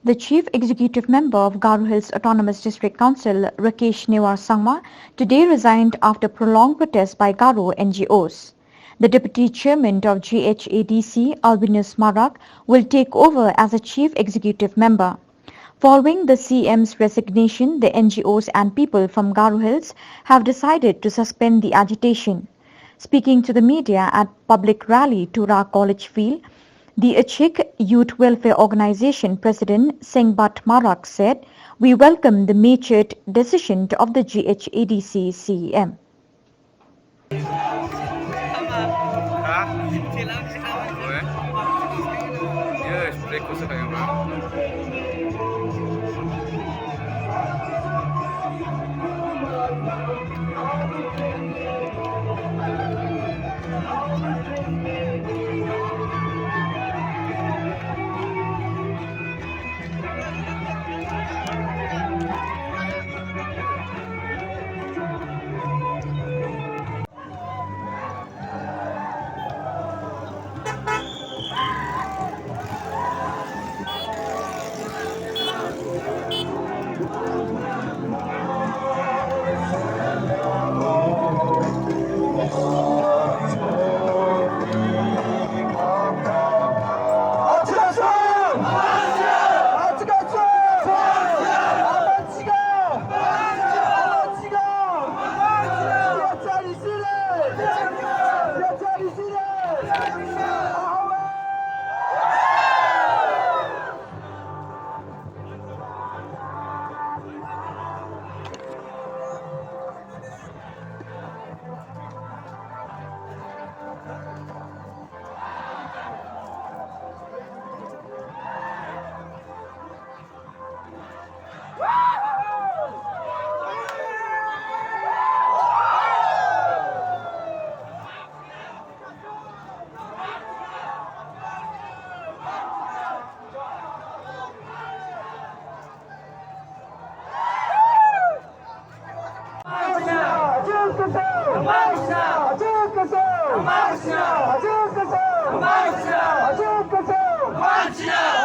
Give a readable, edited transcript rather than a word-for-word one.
The Chief Executive Member of Garo Hills Autonomous District Council, Rakesh N.Sangma, today resigned after prolonged protests by Garo NGOs. The Deputy Chairman of GHADC, Albinus Marak, will take over as a Chief Executive Member. Following the CM's resignation, the NGOs and people from Garo Hills have decided to suspend the agitation. Speaking to the media at public rally to Ra College Field, the Achik Youth Welfare Organization President Sengbat Marak said, "We welcome the matured decision of the GHADC CEM. Marcha!